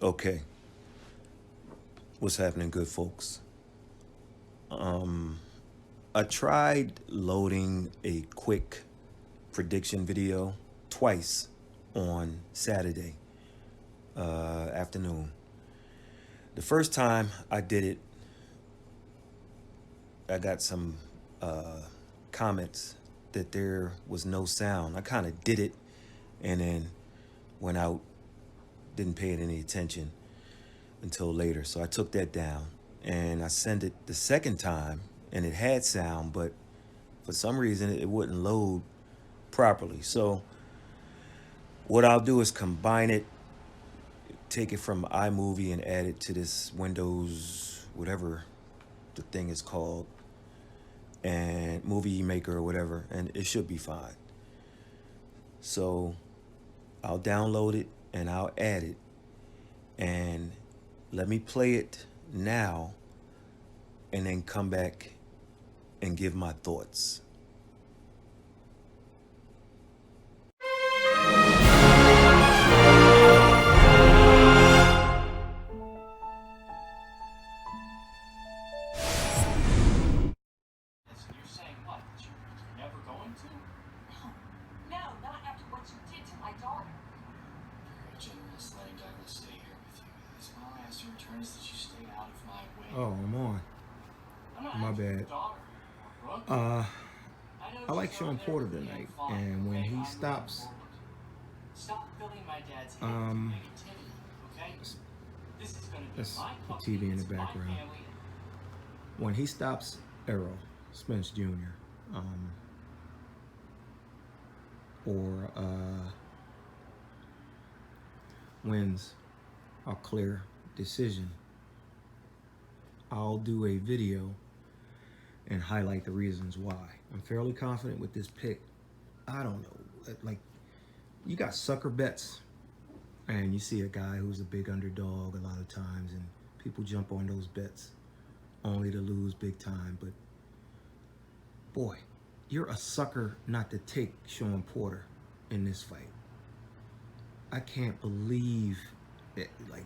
Okay, what's happening, good folks? I tried loading a quick prediction video twice on Saturday afternoon. The first time I did it, I got some comments that there was no sound. I kind of did it and then went out, didn't pay it any attention until later. So I took that down and I sent it the second time and it had sound, but for some reason it wouldn't load properly. So what I'll do is combine it, take it from iMovie and add it to this Windows, whatever the thing is called, and Movie Maker or whatever, and it should be fine. So I'll download it and I'll add it, and let me play it now and then come back and give my thoughts. You're saying what? That you're never going to? No, not after what you did to my daughter. Very generous letting Douglas stay here with you. As long as your return is that you stay out of my way. Oh, I'm on. I'm not My after your bad. daughter anymore, Brooke. I like Sean Porter tonight, and when he stops, Stop filling my dad's head with negativity, okay? This is gonna be that's my the company, TV in the it's my background. family. When he stops ERROL Spence Jr. Or wins a clear decision, I'll do a video and highlight the reasons why. I'm fairly confident with this pick. I don't know, like, you got sucker bets and you see a guy who's a big underdog a lot of times and people jump on those bets only to lose big time. But boy, you're a sucker not to take Sean Porter in this fight. I can't believe it. Like,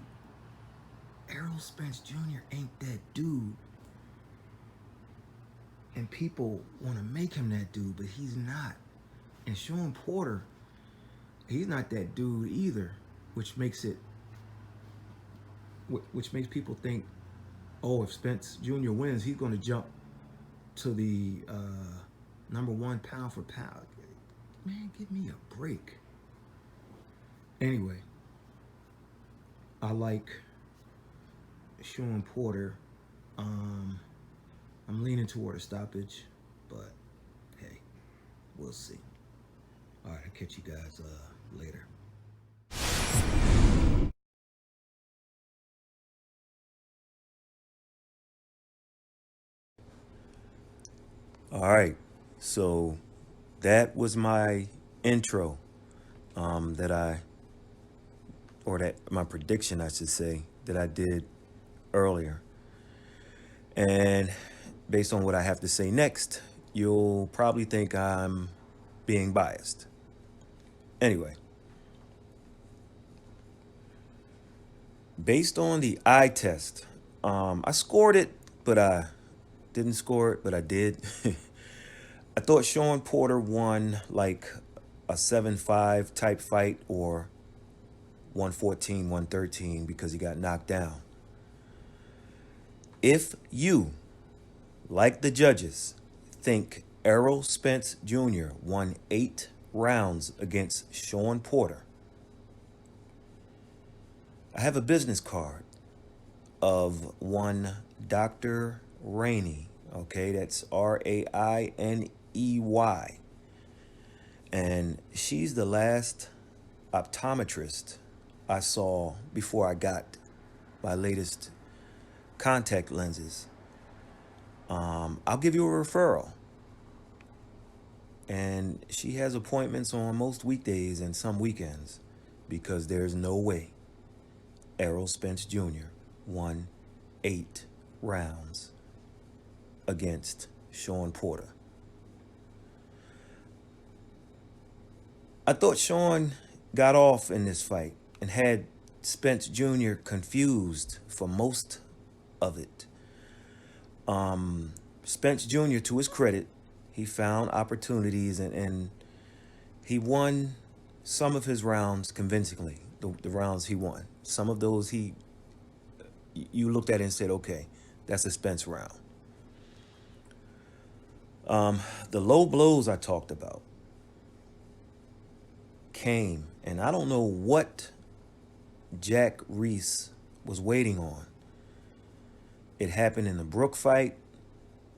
ERROL Spence Jr. ain't that dude. And people want to make him that dude, but he's not. And Sean Porter, he's not that dude either, which makes people think, oh, if Spence Jr. wins, he's going to jump to the #1 pound for pound. Man, give me a break. Anyway, I like Sean Porter. I'm leaning toward a stoppage, but hey, we'll see. All right, I'll catch you guys later. All right, so that was my intro my prediction, I should say, that I did earlier. And based on what I have to say next, you'll probably think I'm being biased. Anyway, based on the eye test, I scored it, but I didn't score it, but I did. I thought Sean Porter won like a 7-5 type fight or 114, 113 because he got knocked down. If you, like the judges, think ERROL Spence Jr. won 8 rounds against Sean Porter, I have a business card of one Dr. Rainey. Okay, that's Rainey. And she's the last optometrist I saw before I got my latest contact lenses. I'll give you a referral. And she has appointments on most weekdays and some weekends because there's no way ERROL Spence Jr. won 8 rounds against Sean Porter. I thought Sean got off in this fight and had Spence Jr. confused for most of it. Spence Jr., to his credit, he found opportunities and he won some of his rounds convincingly, the rounds he won. Some of those you looked at it and said, okay, that's a Spence round. The low blows I talked about came, and I don't know what Jack Reese was waiting on. It happened in the Brook fight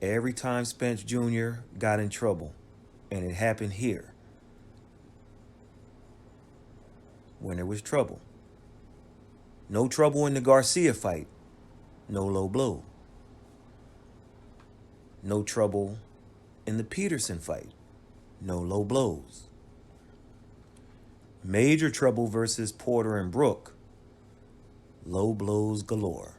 every time Spence Jr. got in trouble, and it happened here when there was trouble. No trouble in the Garcia fight, no low blow. No trouble in the Peterson fight, no low blows. Major trouble versus Porter and Brook, low blows galore.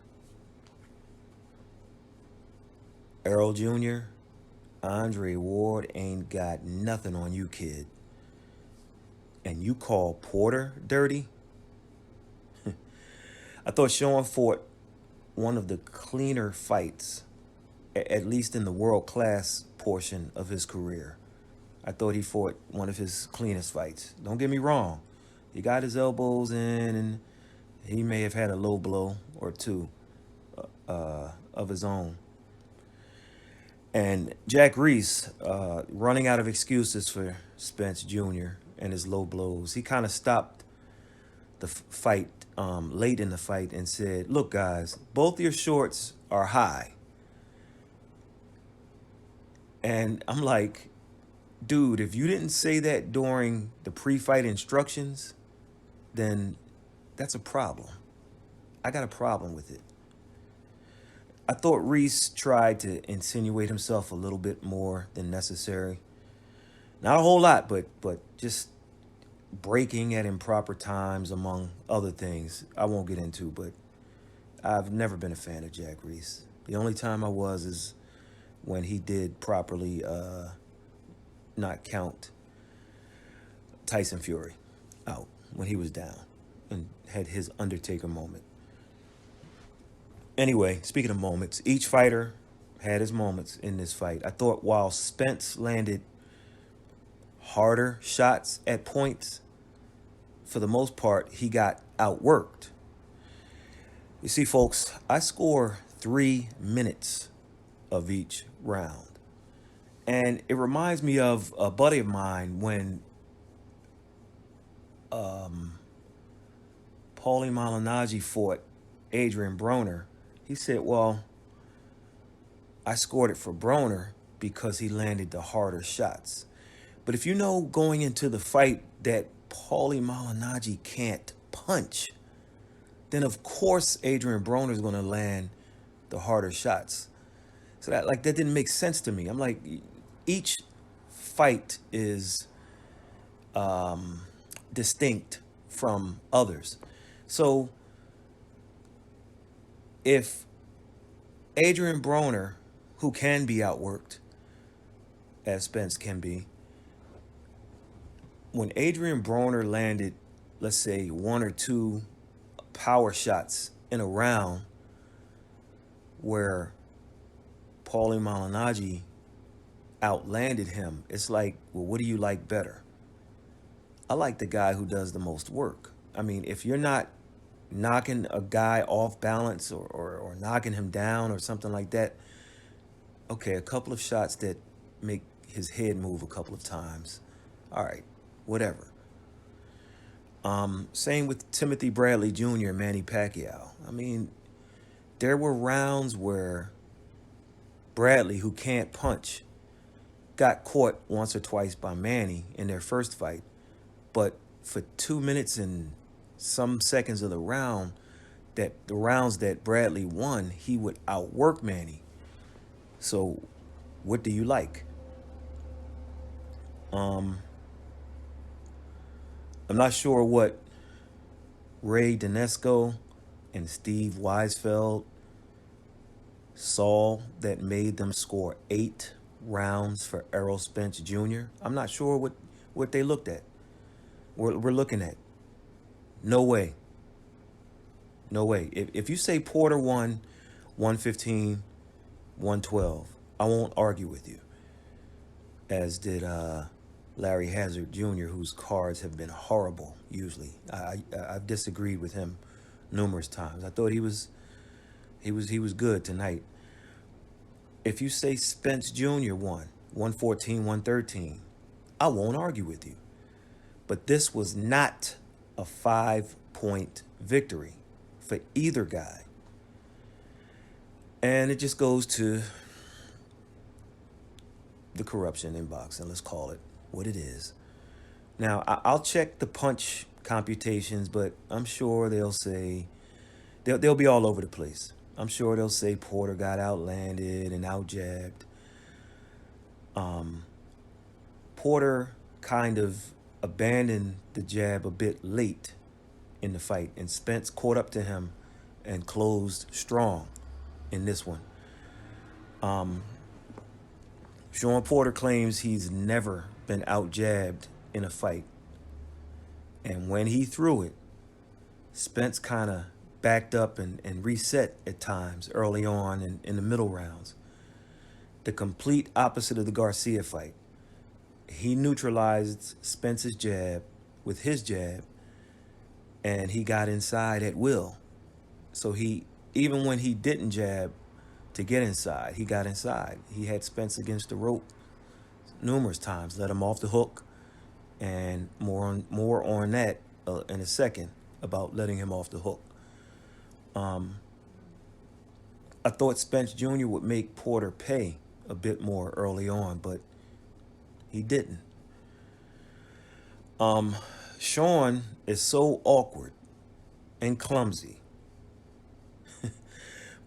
Errol Jr., Andre Ward ain't got nothing on you, kid. And you call Porter dirty? I thought SHAWN fought one of the cleaner fights, at least in the world-class portion of his career. I thought he fought one of his cleanest fights. Don't get me wrong. He got his elbows in, and he may have had a low blow or two of his own. And Jack Reese, running out of excuses for Spence Jr. and his low blows, he kind of stopped the fight late in the fight and said, look, guys, both your shorts are high. And I'm like, dude, if you didn't say that during the pre-fight instructions, then that's a problem. I got a problem with it. I thought Reese tried to insinuate himself a little bit more than necessary. Not a whole lot, but just breaking at improper times, among other things I won't get into, but I've never been a fan of Jack Reese. The only time I was is when he did properly not count Tyson Fury out when he was down and had his Undertaker moment. Anyway, speaking of moments, each fighter had his moments in this fight. I thought while Spence landed harder shots at points, for the most part, he got outworked. You see, folks, I score 3 minutes of each round. And it reminds me of a buddy of mine when Paulie Malignaggi fought Adrian Broner. He said, well, I scored it for Broner because he landed the harder shots. But if you know going into the fight that Paulie Malignaggi can't punch, then of course Adrian Broner is going to land the harder shots. So that didn't make sense to me. I'm like, each fight is distinct from others. So if Adrian Broner, who can be outworked, as Spence can be, when Adrian Broner landed, let's say, 1 or 2 power shots in a round where Paulie Malignaggi outlanded him, it's like, well, what do you like better? I like the guy who does the most work. I mean, if you're not knocking a guy off balance or knocking him down or something like that, okay, a couple of shots that make his head move a couple of times, all right, whatever. Same with Timothy Bradley Jr. and Manny Pacquiao. I mean, there were rounds where Bradley, who can't punch, got caught once or twice by Manny in their first fight. But for 2 minutes and some seconds of the rounds that Bradley won, he would outwork Manny. So what do you like? I'm not sure what Ray Donesco and Steve Weisfeld saw that made them score 8 rounds for Errol Spence Jr. I'm not sure what they looked at. We're looking at. No way. No way. If you say Porter won 115, 112, I won't argue with you. As did Larry Hazard Jr., whose cards have been horrible usually. I've disagreed with him numerous times. I thought he was good tonight. If you say Spence Jr. won 114, 113, I won't argue with you. But this was not a 5-point victory for either guy. And it just goes to the corruption in boxing. Let's call it what it is. Now, I'll check the punch computations, but I'm sure they'll say, they'll be all over the place. I'm sure they'll say Porter got outlanded and outjabbed. Porter kind of abandoned the jab a bit late in the fight, and Spence caught up to him and closed strong in this one. Shawn Porter claims he's never been out-jabbed in a fight. And when he threw it, Spence kind of backed up and reset at times early on in the middle rounds. The complete opposite of the Garcia fight. He neutralized Spence's jab with his jab, and he got inside at will. So even when he didn't jab to get inside, he got inside. He had Spence against the rope numerous times, let him off the hook, and more on that in a second about letting him off the hook. I thought Spence Jr. would make Porter pay a bit more early on, but he didn't. Shawn is so awkward and clumsy,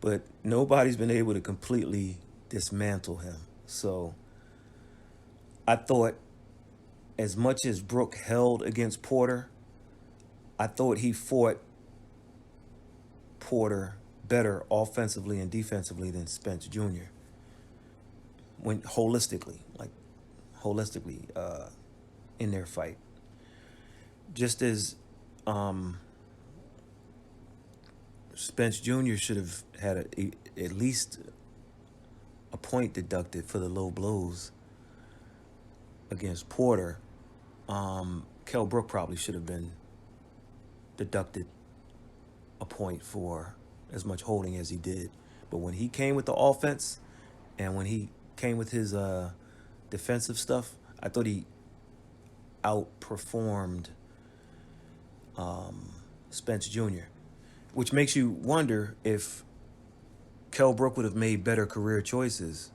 but nobody's been able to completely dismantle him. So I thought, as much as Brook held against Porter, I thought he fought Porter better offensively and defensively than Spence Jr. When holistically in their fight. Just as Spence Jr. should have had at least a point deducted for the low blows against Porter, Kell Brook probably should have been deducted a point for as much holding as he did. But when he came with the offense and when he came with his defensive stuff, I thought he outperformed Spence Jr., which makes you wonder if Kell Brook would have made better career choices.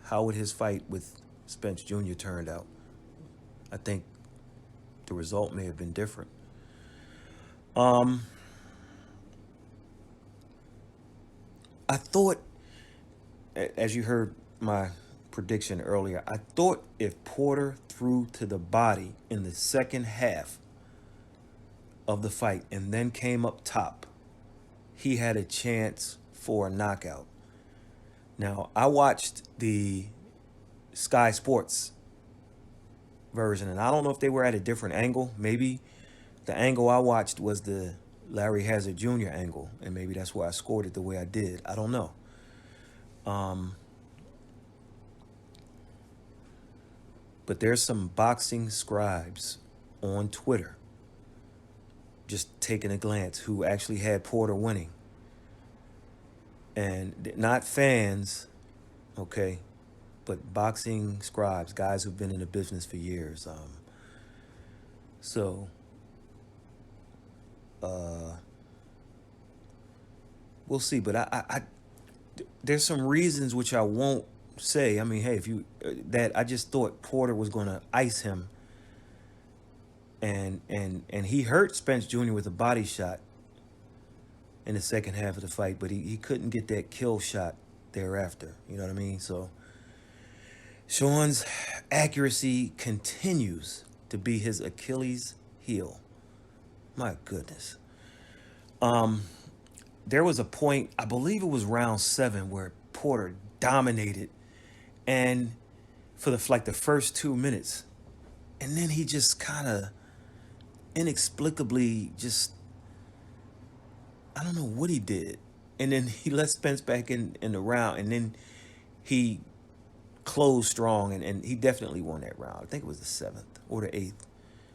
How would his fight with Spence Jr. turned out? I think the result may have been different. I thought, as you heard my prediction earlier, I thought if Porter threw to the body in the second half of the fight and then came up top, he had a chance for a knockout. Now, I watched the Sky Sports version, and I don't know if they were at a different angle. Maybe the angle I watched was the Larry Hazard Jr. angle, and maybe that's why I scored it the way I did. I don't know. But there's some boxing scribes on Twitter, just taking a glance, who actually had Porter winning. And not fans, okay, but boxing scribes, guys who've been in the business for years. We'll see. But I there's some reasons which I won't say. I mean, hey, I just thought Porter was going to ice him, and he hurt Spence Jr. with a body shot in the second half of the fight, but he couldn't get that kill shot thereafter. You know what I mean? So Shawn's accuracy continues to be his Achilles heel. My goodness. There was a point, I believe it was round 7, where Porter dominated, and for the first 2 minutes, and then he just kind of inexplicably just I don't know what he did. And then he let Spence back in the round, and then he closed strong, and he definitely won that round. I think it was the 7th or the 8th.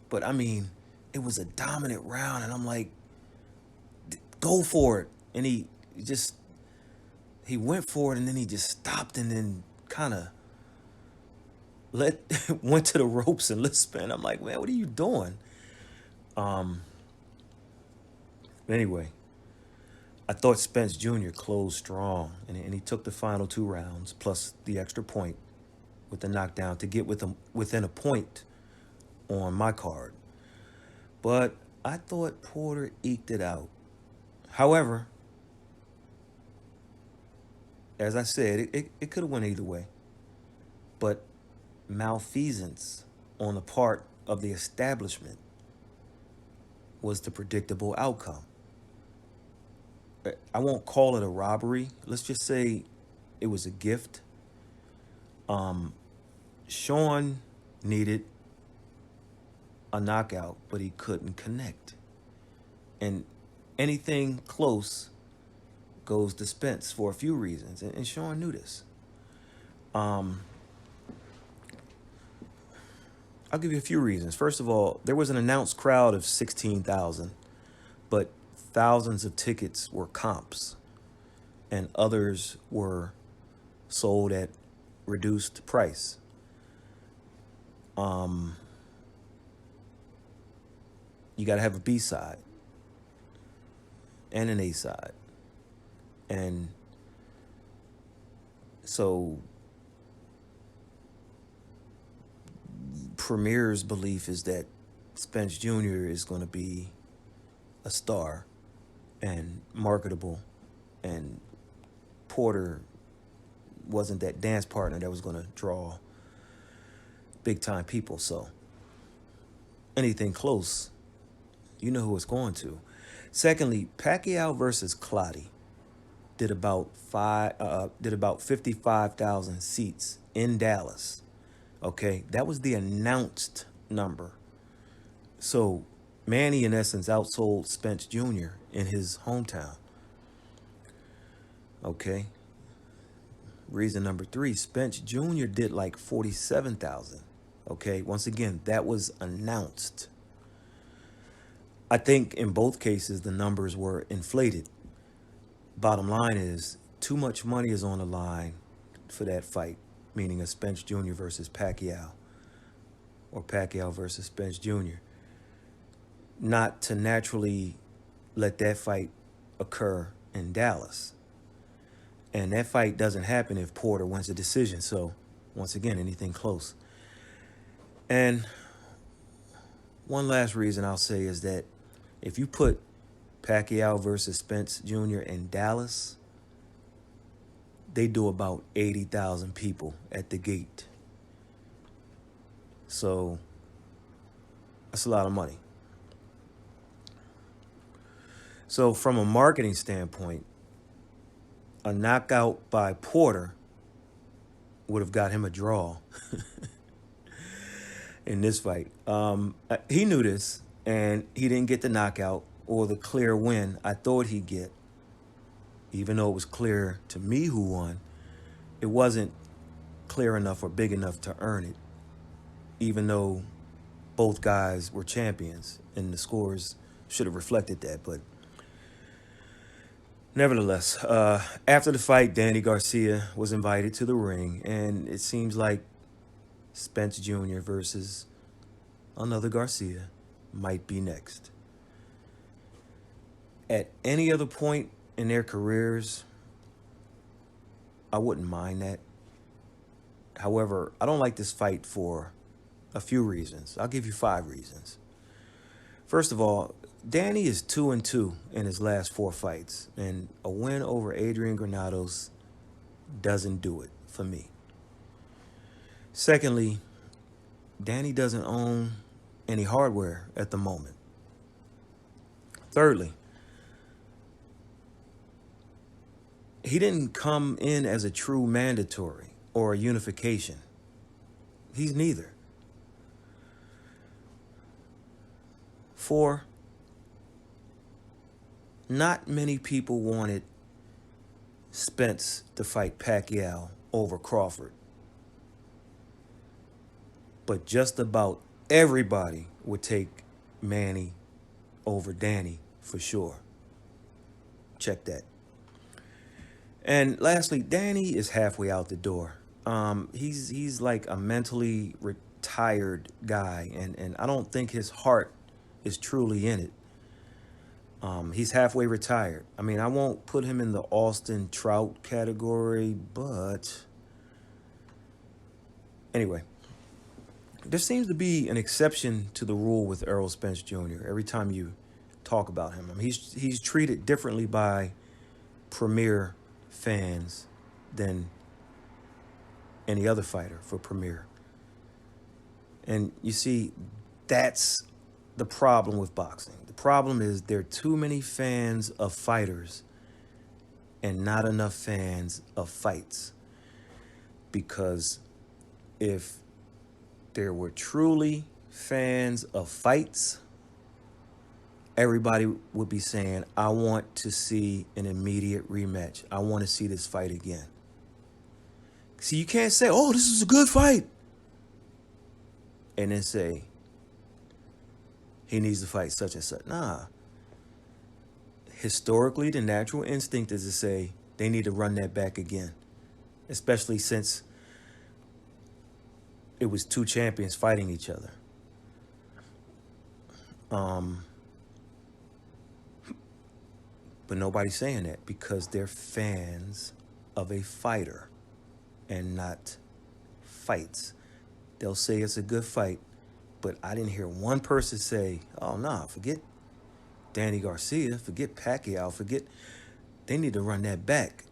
But I mean, it was a dominant round, and I'm like, go for it. And he went for it, and then he just stopped, and then kind of went to the ropes and let Spence. I'm like, man, what are you doing? Anyway, I thought Spence Jr. closed strong, and he took the final 2 rounds plus the extra point with the knockdown to get within a point on my card. But I thought Porter eked it out. However, as I said, it could have went either way. But malfeasance on the part of the establishment was the predictable outcome. I won't call it a robbery. Let's just say it was a gift. Shawn needed a knockout, but he couldn't connect. And anything close goes to Spence for a few reasons. And Shawn knew this. I'll give you a few reasons. First of all, there was an announced crowd of 16,000, but thousands of tickets were comps, and others were sold at reduced price. You got to have a B side and an A side. And so Premier's belief is that Spence Jr. is going to be a star and marketable, and Porter wasn't that dance partner that was going to draw big time people. So anything close, you know who it's going to. Secondly, Pacquiao versus Clottey did about 55,000 seats in Dallas. Okay, that was the announced number. So Manny, in essence, outsold Spence Jr. in his hometown. Okay. Reason number 3, Spence Jr. did like 47,000. Okay, once again, that was announced. I think in both cases, the numbers were inflated. Bottom line is, too much money is on the line for that fight, meaning a Spence Jr. versus Pacquiao, or Pacquiao versus Spence Jr., not to naturally let that fight occur in Dallas. And that fight doesn't happen if Porter wins a decision. So, once again, anything close. And one last reason I'll say is that if you put Pacquiao versus Spence Jr. in Dallas, they do about 80,000 people at the gate. So that's a lot of money. So from a marketing standpoint, a knockout by Porter would have got him a draw in this fight. He knew this, and he didn't get the knockout or the clear win I thought he'd get. Even though it was clear to me who won, it wasn't clear enough or big enough to earn it, even though both guys were champions, and the scores should have reflected that. But nevertheless, after the fight, Danny Garcia was invited to the ring, and it seems like Spence Jr. versus another Garcia might be next. At any other point in their careers, I wouldn't mind that. However, I don't like this fight for a few reasons. I'll give you 5 reasons. First of all, Danny is 2-2 in his last 4 fights, and a win over Adrian Granados doesn't do it for me. Secondly, Danny doesn't own any hardware at the moment. Thirdly, he didn't come in as a true mandatory or a unification. He's neither. 4, not many people wanted Spence to fight Pacquiao over Crawford. But just about everybody would take Manny over Danny for sure. Check that. And lastly, Danny is halfway out the door. He's like a mentally retired guy, and I don't think his heart is truly in it. He's halfway retired. I mean, I won't put him in the Austin Trout category, but anyway, there seems to be an exception to the rule with Errol Spence Jr. Every time you talk about him, I mean, he's treated differently by Premier fans than any other fighter for Premier. And you see, that's the problem with boxing. The problem is there are too many fans of fighters and not enough fans of fights. Because if there were truly fans of fights, everybody would be saying, I want to see an immediate rematch. I want to see this fight again. See, you can't say, oh, this is a good fight, and then say, he needs to fight such and such. Nah. Historically, the natural instinct is to say they need to run that back again, especially since it was two champions fighting each other. But nobody's saying that because they're fans of a fighter and not fights. They'll say it's a good fight, but I didn't hear one person say, oh, nah, forget Danny Garcia, forget Pacquiao, forget, they need to run that back.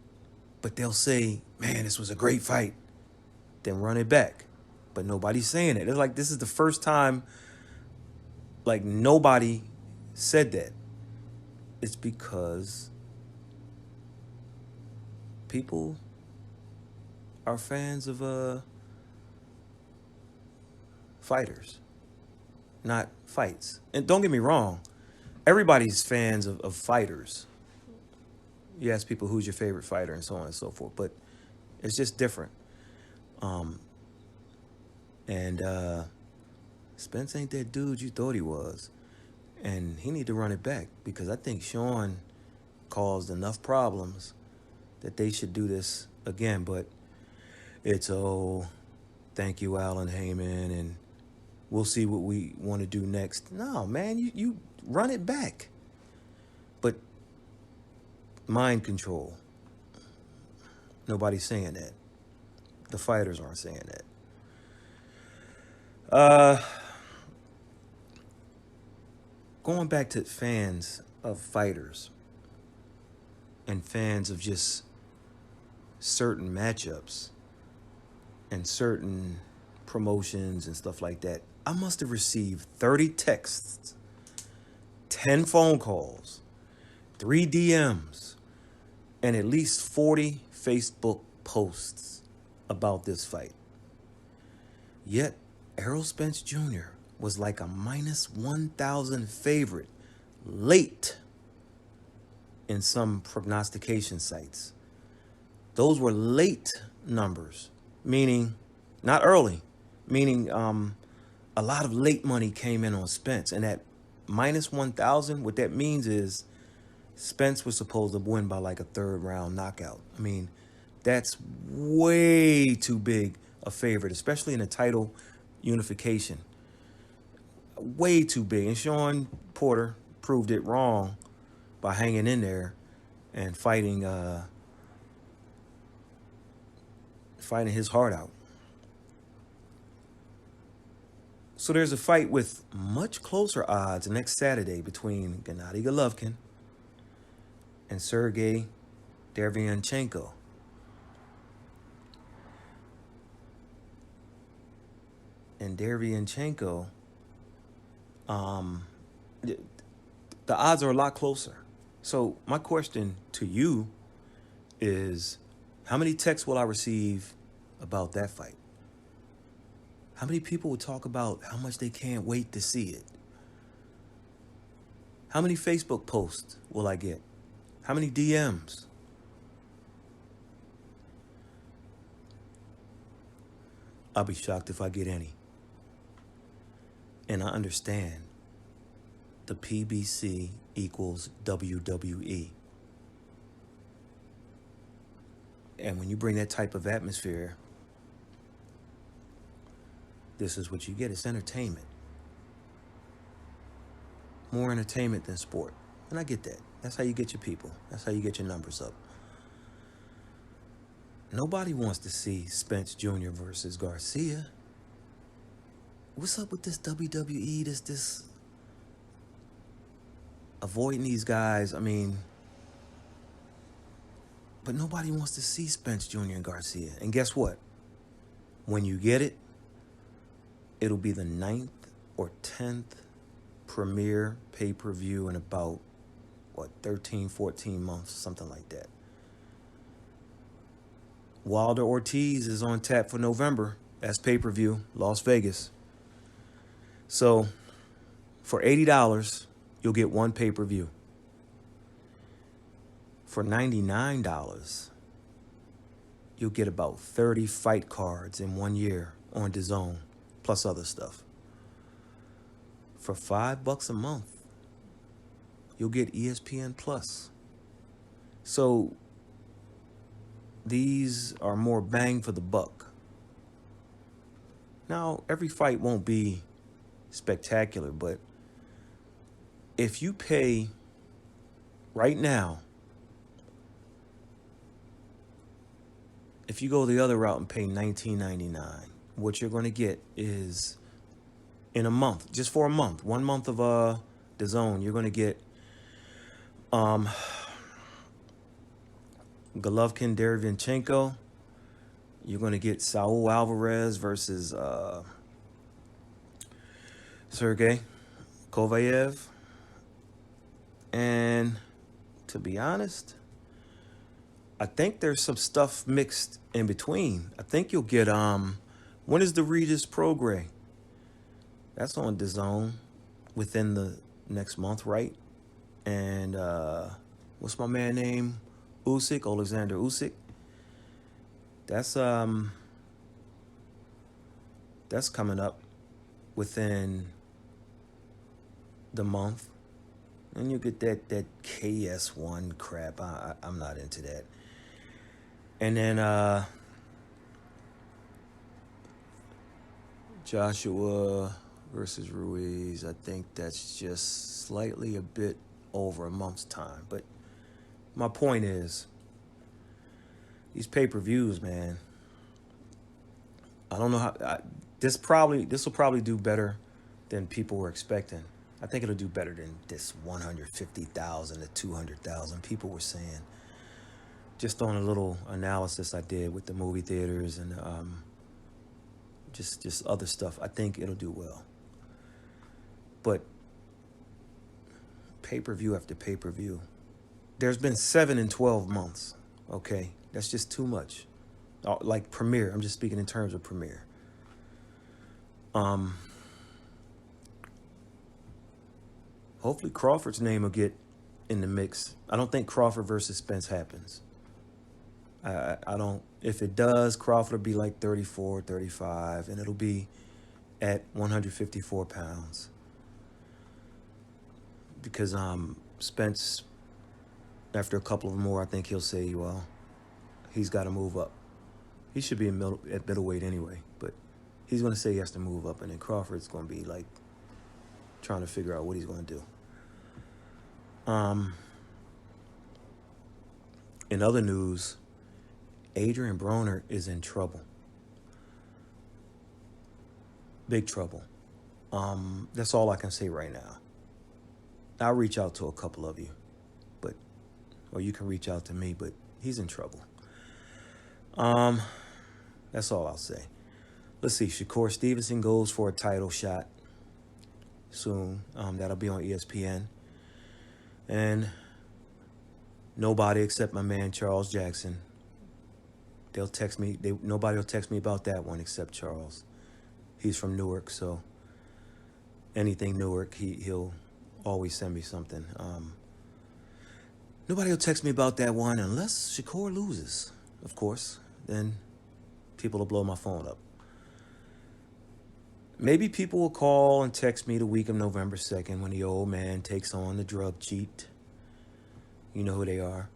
But they'll say, man, this was a great fight. Then run it back. But nobody's saying it. It's like this is the first time, like, nobody said that. It's because people are fans of fighters, not fights. And don't get me wrong, everybody's fans of fighters. You ask people who's your favorite fighter and so on and so forth, but it's just different. Spence ain't that dude you thought he was. And he need to run it back because I think SHAWN caused enough problems that they should do this again. But it's, oh, thank you, Alan Heyman, and we'll see what we want to do next. No, man, you run it back. But mind control. Nobody's saying that. The fighters aren't saying that. Going back to fans of fighters and fans of just certain matchups and certain promotions and stuff like that, I must have received 30 texts, 10 phone calls, 3 DMs, and at least 40 Facebook posts about this fight. Yet, Errol Spence Jr. was like a minus 1,000 favorite late in some prognostication sites. Those were late numbers, meaning not early, meaning a lot of late money came in on Spence. And at minus 1,000, what that means is Spence was supposed to win by like a third round knockout. I mean, that's way too big a favorite, especially in a title unification. Way too big. And Shawn Porter proved it wrong by hanging in there and fighting his heart out. So there's a fight with much closer odds next Saturday between Gennady Golovkin and Sergey Derevyanchenko. And Derevyanchenko, the odds are a lot closer. So my question to you is, how many texts will I receive about that fight? How many people will talk about how much they can't wait to see it? How many Facebook posts will I get How many DMs? I'll be shocked if I get any. And I understand the PBC equals WWE. And when you bring that type of atmosphere, this is what you get. It's entertainment. More entertainment than sport. And I get that. That's how you get your people. That's how you get your numbers up. Nobody wants to see Spence Jr. versus Garcia. What's up with this WWE? This avoiding these guys. I mean, but nobody wants to see Spence Jr. and Garcia. And guess what? When you get it, it'll be the 9th or 10th premiere pay-per-view in about, 13, 14 months, something like that. Wilder Ortiz is on tap for November. That's pay-per-view, Las Vegas. So for $80, you'll get one pay-per-view. For $99, you'll get about 30 fight cards in 1 year on DAZN, plus other stuff. For $5 a month, you'll get ESPN Plus. So these are more bang for the buck. Now, every fight won't be spectacular, but if you pay right now, if you go the other route and pay $19.99, what you're going to get is, in a month, just for a month, 1 month of DAZN, you're going to get Golovkin, Derevyanchenko. You're going to get Saul Alvarez versus Sergey Kovayev. And to be honest, I think there's some stuff mixed in between. I think you'll get, when is the Regis Prograis? That's on DAZN within the next month, right? And what's my man name? Usyk, Alexander Usyk. That's coming up within the month. And you get that KS1 crap. I'm not into that. And then Joshua versus Ruiz. I think that's just slightly a bit over a month's time. But my point is, these pay-per-views, man, I don't know how this will probably do better than people were expecting. I think it'll do better than this 150,000 to 200,000 people were saying. Just on a little analysis I did with the movie theaters and just other stuff, I think it'll do well. But pay-per-view after pay-per-view, there's been 7 in 12 months. Okay, that's just too much. Like premiere, I'm just speaking in terms of premiere. Hopefully Crawford's name will get in the mix. I don't think Crawford versus Spence happens. I don't. If it does, Crawford will be like 34, 35, and it'll be at 154 pounds. Because Spence, after a couple of more, I think he'll say, well, he's got to move up. He should be at middleweight anyway, but he's going to say he has to move up, and then Crawford's going to be like trying to figure out what he's going to do. In other news, Adrian Broner is in trouble. Big trouble. That's all I can say right now. I'll reach out to a couple of you, or you can reach out to me, but he's in trouble. That's all I'll say. Let's see. Shakur Stevenson goes for a title shot soon. That'll be on ESPN. And nobody except my man Charles Jackson. They'll text me. Nobody will text me about that one except Charles. He's from Newark, so anything Newark, he'll always send me something. Nobody will text me about that one unless Shakur loses, of course. Then people will blow my phone up. Maybe people will call and text me the week of November 2nd when the old man takes on the drug cheat. You know who they are.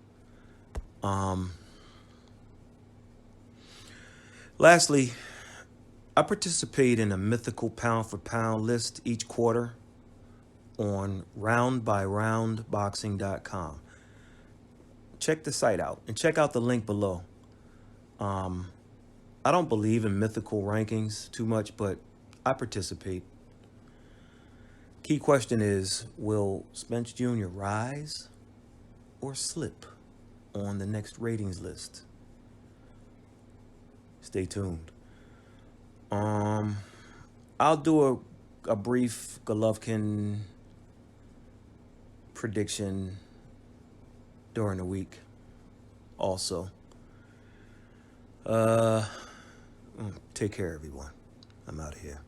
Lastly, I participate in a mythical pound-for-pound list each quarter on roundbyroundboxing.com. Check the site out and check out the link below. I don't believe in mythical rankings too much, but I participate. Key question is, will Spence Jr. rise or slip on the next ratings list? Stay tuned. I'll do a brief Golovkin prediction during the week also. Take care, everyone. I'm out of here.